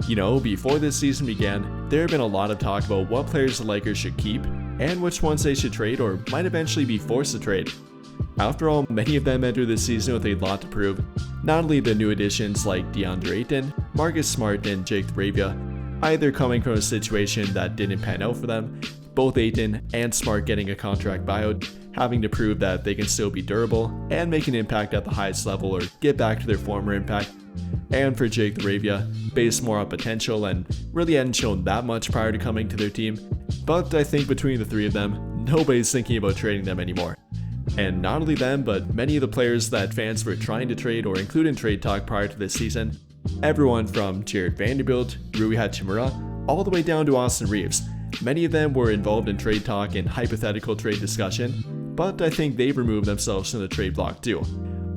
You know, before this season began, there had been a lot of talk about what players the Lakers should keep and which ones they should trade or might eventually be forced to trade. After all, many of them entered this season with a lot to prove. Not only the new additions like DeAndre Ayton, Marcus Smart, and Jake Arabia, either coming from a situation that didn't pan out for them, both Ayton and Smart getting a contract buyout, having to prove that they can still be durable and make an impact at the highest level or get back to their former impact. And for Jake Arabia, based more on potential and really hadn't shown that much prior to coming to their team. But I think between the three of them, nobody's thinking about trading them anymore. And not only them, but many of the players that fans were trying to trade or include in trade talk prior to this season. Everyone from Jared Vanderbilt, Rui Hachimura, all the way down to Austin Reaves. Many of them were involved in trade talk and hypothetical trade discussion, but I think they've removed themselves from the trade block too.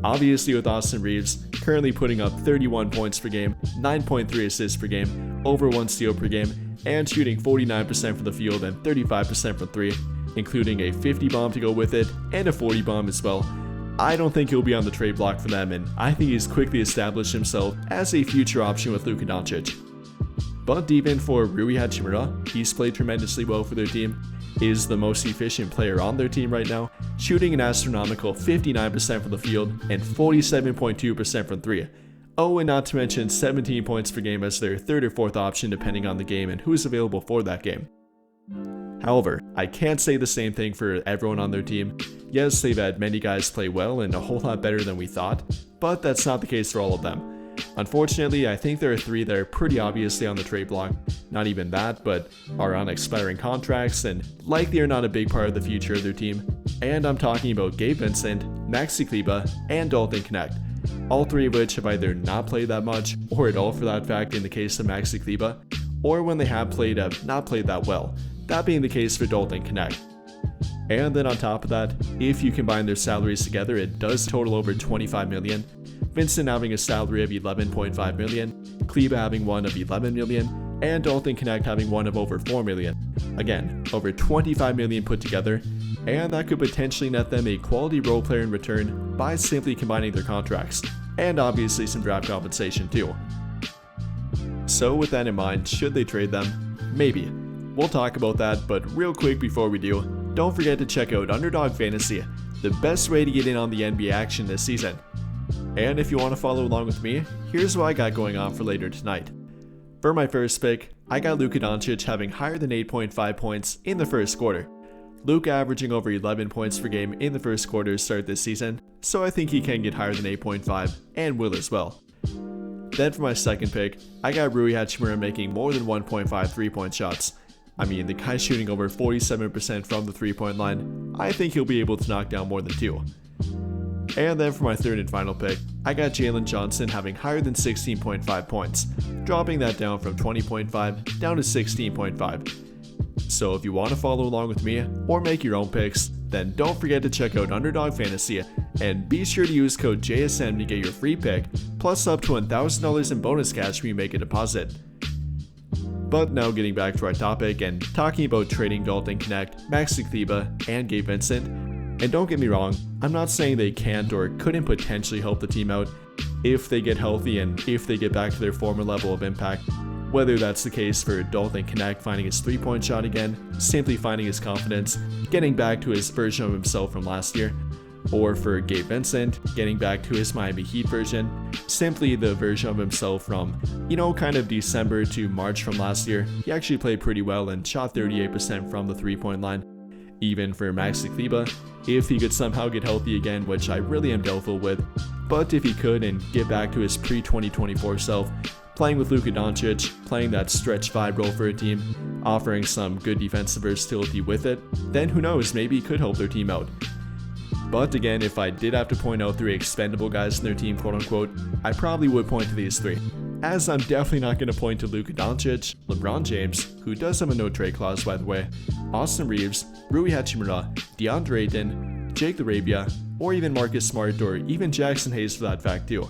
Obviously with Austin Reaves currently putting up 31 points per game, 9.3 assists per game, over 1 steal per game, and shooting 49% from the field and 35% from 3, including a 50 bomb to go with it and a 40 bomb as well. I don't think he'll be on the trade block for them, and I think he's quickly established himself as a future option with Luka Doncic. But even for Rui Hachimura, he's played tremendously well for their team, is the most efficient player on their team right now, shooting an astronomical 59% from the field and 47.2% from 3. Oh, and not to mention 17 points per game as their third or fourth option depending on the game and who's available for that game. However, I can't say the same thing for everyone on their team. Yes, they've had many guys play well and a whole lot better than we thought, but that's not the case for all of them. Unfortunately, I think there are 3 that are pretty obviously on the trade block, not even that, but are on expiring contracts and likely are not a big part of the future of their team. And I'm talking about Gabe Vincent, Maxi Kleber, and Dalton Knecht. All 3 of which have either not played that much, or at all for that fact in the case of Maxi Kleber, or when they have played have not played that well, that being the case for Dalton Knecht. And then on top of that, if you combine their salaries together, it does total over $25 million. Vincent having a salary of $11.5 million, Kleber having one of $11 million, and Dalton Knecht having one of over $4 million. Again, over $25 million put together, and that could potentially net them a quality role player in return by simply combining their contracts, and obviously some draft compensation too. So with that in mind, should they trade them? Maybe. We'll talk about that, but real quick before we do, don't forget to check out Underdog Fantasy, the best way to get in on the NBA action this season. And if you want to follow along with me, here's what I got going on for later tonight. For my first pick, I got Luka Doncic having higher than 8.5 points in the first quarter. Luka averaging over 11 points per game in the first quarter to start this season, so I think he can get higher than 8.5 and will as well. Then for my second pick, I got Rui Hachimura making more than 1.5 3-point shots. I mean, the guy's shooting over 47% from the 3-point line. I think he'll be able to knock down more than 2. And then for my third and final pick, I got Jalen Johnson having higher than 16.5 points, dropping that down from 20.5 down to 16.5. So if you want to follow along with me or make your own picks, then don't forget to check out Underdog Fantasy and be sure to use code JSM to get your free pick, plus up to $1,000 in bonus cash when you make a deposit. But now getting back to our topic and talking about trading Dalton Knecht, Maxi Kleber, and Gabe Vincent. And don't get me wrong, I'm not saying they can't or couldn't potentially help the team out if they get healthy and if they get back to their former level of impact. Whether that's the case for Dalton Knecht finding his 3-point shot again, simply finding his confidence, getting back to his version of himself from last year, or for Gabe Vincent getting back to his Miami Heat version, simply the version of himself from, kind of December to March from last year. He actually played pretty well and shot 38% from the 3-point line. Even for Maxi Kleber, if he could somehow get healthy again, which I really am doubtful with, but if he could and get back to his pre-2024 self, playing with Luka Doncic, playing that stretch 5 role for a team, offering some good defensive versatility with it, then who knows, maybe he could help their team out. But again, if I did have to point out 3 expendable guys in their team, quote unquote, I probably would point to these 3. As I'm definitely not going to point to Luka Doncic, LeBron James, who does have a no trade clause by the way, Austin Reaves, Rui Hachimura, DeAndre Ayton, Jake Arabia, or even Marcus Smart or even Jackson Hayes for that fact too.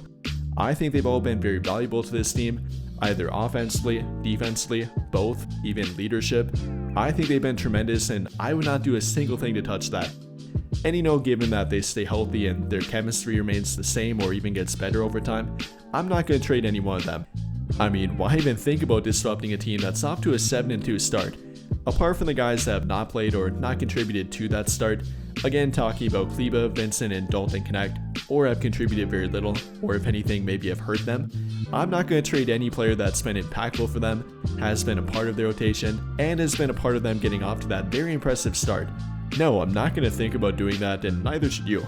I think they've all been very valuable to this team, either offensively, defensively, both, even leadership. I think they've been tremendous and I would not do a single thing to touch that. And given that they stay healthy and their chemistry remains the same or even gets better over time, I'm not going to trade any one of them. I mean, why even think about disrupting a team that's off to a 7-2 start? Apart from the guys that have not played or not contributed to that start, again talking about Kleber, Vincent, and Dalton Knecht, or have contributed very little, or if anything maybe have hurt them, I'm not going to trade any player that's been impactful for them, has been a part of their rotation, and has been a part of them getting off to that very impressive start. No, I'm not going to think about doing that, and neither should you.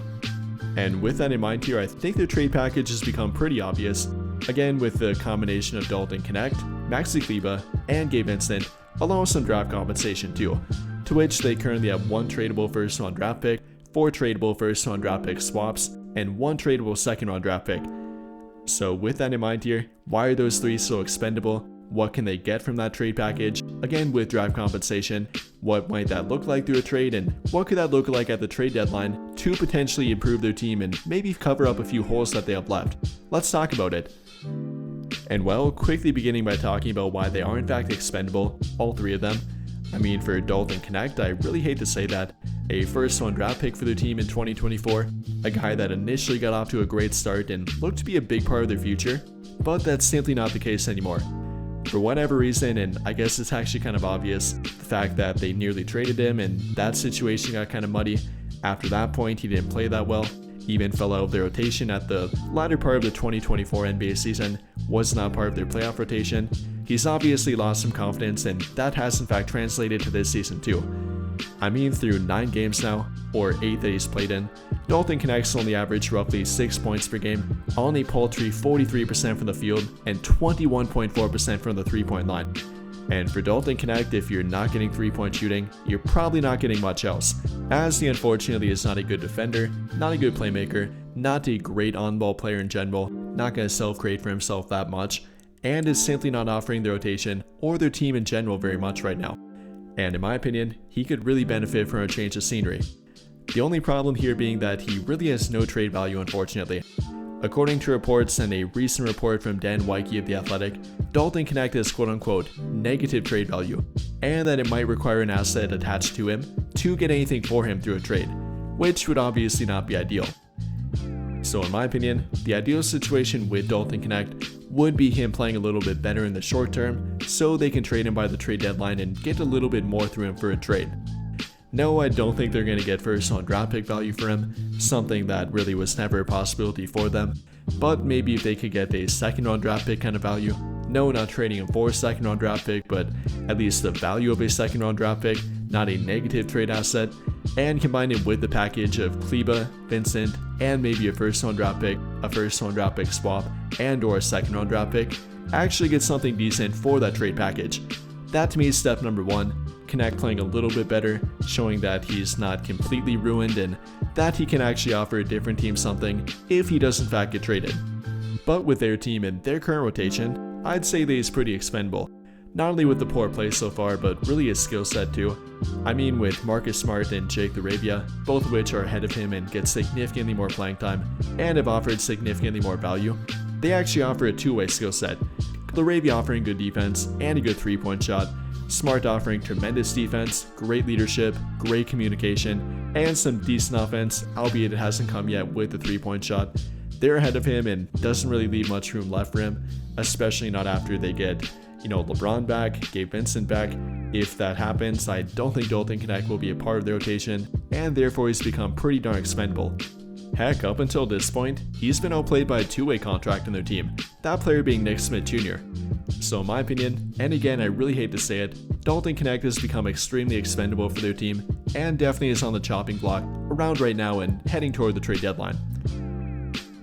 And with that in mind here, I think their trade package has become pretty obvious. Again, with the combination of Dalton Knecht, Maxi Kleber, and Gabe Vincent, along with some draft compensation too, to which they currently have 1 tradable first round draft pick, 4 tradable first round draft pick swaps, and 1 tradable second round draft pick. So with that in mind here, why are those 3 so expendable? What can they get from that trade package? Again, with draft compensation, what might that look like through a trade, and what could that look like at the trade deadline to potentially improve their team and maybe cover up a few holes that they have left? Let's talk about it. And well, quickly beginning by talking about why they are in fact expendable, all 3 of them. I mean, for Dalton Knecht, I really hate to say that, a first round draft pick for their team in 2024, a guy that initially got off to a great start and looked to be a big part of their future, but that's simply not the case anymore. For whatever reason, and I guess it's actually kind of obvious, the fact that they nearly traded him and that situation got kind of muddy. After that point, he didn't play that well, he even fell out of their rotation at the latter part of the 2024 NBA season, was not part of their playoff rotation. He's obviously lost some confidence, and that has in fact translated to this season too. I mean, through 9 games now, or 8 that he's played in, Dalton Knecht's only averaged roughly 6 points per game, on a paltry 43% from the field, and 21.4% from the 3-point line. And for Dalton Knecht, if you're not getting 3-point shooting, you're probably not getting much else, as he unfortunately is not a good defender, not a good playmaker, not a great on-ball player in general, not going to self-create for himself that much, and is simply not offering the rotation or their team in general very much right now. And in my opinion, he could really benefit from a change of scenery. The only problem here being that he really has no trade value, unfortunately. According to reports and a recent report from Dan Wyke of The Athletic, Dalton Knecht has quote-unquote negative trade value, and that it might require an asset attached to him to get anything for him through a trade, which would obviously not be ideal. So in my opinion, the ideal situation with Dalton Knecht would be him playing a little bit better in the short term, so they can trade him by the trade deadline and get a little bit more through him for a trade. No, I don't think they're going to get first round draft pick value for him, something that really was never a possibility for them, but maybe if they could get a second round draft pick kind of value. No, not trading him for a second round draft pick, but at least the value of a second round draft pick, not a negative trade asset, and combine it with the package of Kleber, Vincent, and maybe a first round draft pick, a first round draft pick swap, and or a second round draft pick, actually get something decent for that trade package. That to me is step number 1. Knecht playing a little bit better, showing that he's not completely ruined and that he can actually offer a different team something if he does in fact get traded. But with their team and their current rotation, I'd say that he's pretty expendable. Not only with the poor play so far, but really his skill set too. I mean, with Marcus Smart and Jake LaRavia, both of which are ahead of him and get significantly more playing time and have offered significantly more value, they actually offer a two-way skill set. LaRavia offering good defense and a good 3-point shot, Smart offering tremendous defense, great leadership, great communication, and some decent offense, albeit it hasn't come yet with the 3-point shot. They're ahead of him and doesn't really leave much room left for him, especially not after they get, LeBron back, Gabe Vincent back. If that happens, I don't think Dalton Knecht will be a part of the rotation, and therefore he's become pretty darn expendable. Heck, up until this point, he's been outplayed by a 2-way contract in their team, that player being Nick Smith Jr. So in my opinion, and again I really hate to say it, Dalton Knecht has become extremely expendable for their team, and definitely is on the chopping block around right now and heading toward the trade deadline.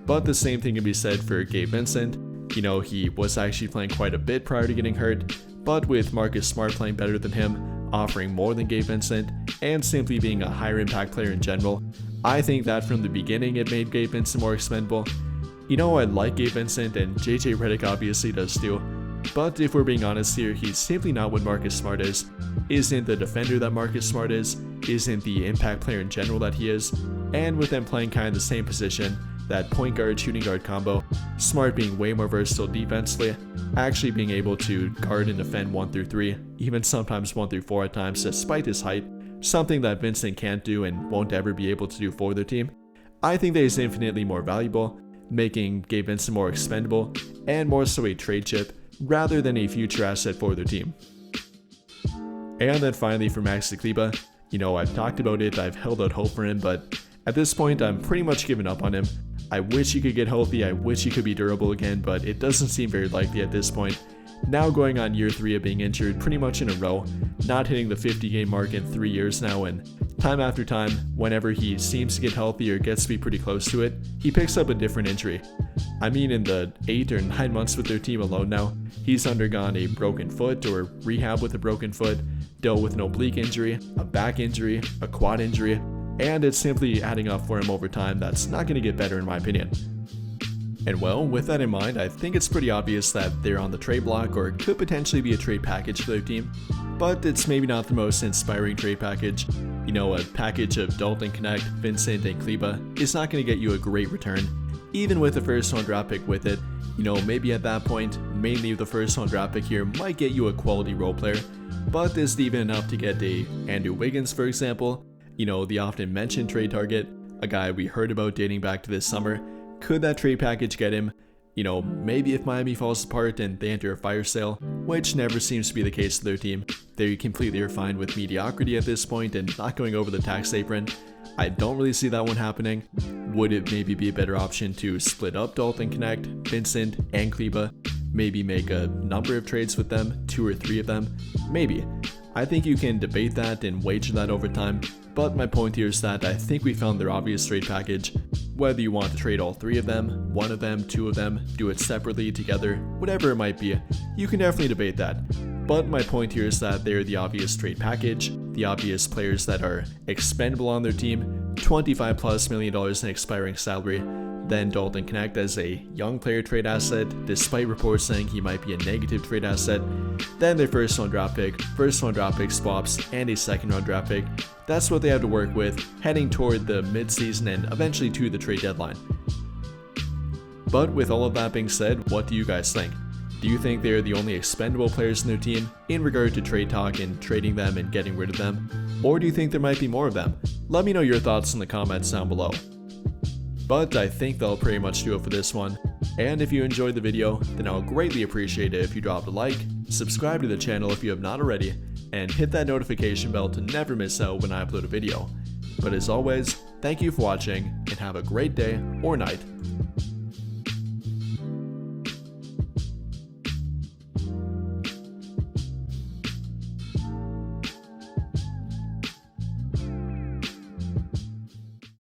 But the same thing can be said for Gabe Vincent. He was actually playing quite a bit prior to getting hurt, but with Marcus Smart playing better than him, offering more than Gabe Vincent, and simply being a higher impact player in general, I think that from the beginning it made Gabe Vincent more expendable. I like Gabe Vincent, and JJ Redick obviously does too, but if we're being honest here, he's simply not what Marcus Smart is, isn't the defender that Marcus Smart is, isn't the impact player in general that he is, and with them playing kind of the same position, that point guard shooting guard combo, Smart being way more versatile defensively, actually being able to guard and defend 1 through 3, even sometimes 1 through 4 at times despite his height, something that Vincent can't do and won't ever be able to do for their team, I think that he's infinitely more valuable, making Gabe Vincent more expendable and more so a trade chip rather than a future asset for their team. And then finally for Maxi Kleber, I've talked about it, I've held out hope for him, but at this point I'm pretty much given up on him. I wish he could get healthy, I wish he could be durable again, but it doesn't seem very likely at this point. Now going on year 3 of being injured pretty much in a row, not hitting the 50 game mark in 3 years now, and time after time, whenever he seems to get healthy or gets to be pretty close to it, he picks up a different injury. I mean, in the 8 or 9 months with their team alone now, he's undergone a broken foot or rehab with a broken foot, dealt with an oblique injury, a back injury, a quad injury, and it's simply adding up for him over time. That's not going to get better in my opinion. And well, with that in mind, I think it's pretty obvious that they're on the trade block or could potentially be a trade package for their team, but it's maybe not the most inspiring trade package. A package of Dalton Knecht, Vincent, and Kleber is not going to get you a great return, even with the first round draft pick with it. Maybe at that point, mainly the first round draft pick here might get you a quality role player, but is it even enough to get a Andrew Wiggins, for example? The often mentioned trade target, a guy we heard about dating back to this summer. Could that trade package get him? Maybe if Miami falls apart and they enter a fire sale, which never seems to be the case to their team, they completely are fine with mediocrity at this point and not going over the tax apron. I don't really see that one happening. Would it maybe be a better option to split up Dalton Knecht, Vincent, and Kleber? Maybe make a number of trades with them, 2 or 3 of them? Maybe. I think you can debate that and wager that over time, but my point here is that I think we found their obvious trade package. Whether you want to trade all 3 of them, 1 of them, 2 of them, do it separately, together, whatever it might be, you can definitely debate that. But my point here is that they're the obvious trade package, the obvious players that are expendable on their team, $25+ million in expiring salary, then Dalton Knecht as a young player trade asset, despite reports saying he might be a negative trade asset, then their first round draft pick swaps, and a second round draft pick. That's what they have to work with, heading toward the mid-season and eventually to the trade deadline. But with all of that being said, what do you guys think? Do you think they're the only expendable players in their team in regard to trade talk and trading them and getting rid of them? Or do you think there might be more of them? Let me know your thoughts in the comments down below. But I think that'll pretty much do it for this one. And if you enjoyed the video, then I'll greatly appreciate it if you dropped a like, subscribe to the channel if you have not already, and hit that notification bell to never miss out when I upload a video. But as always, thank you for watching, and have a great day or night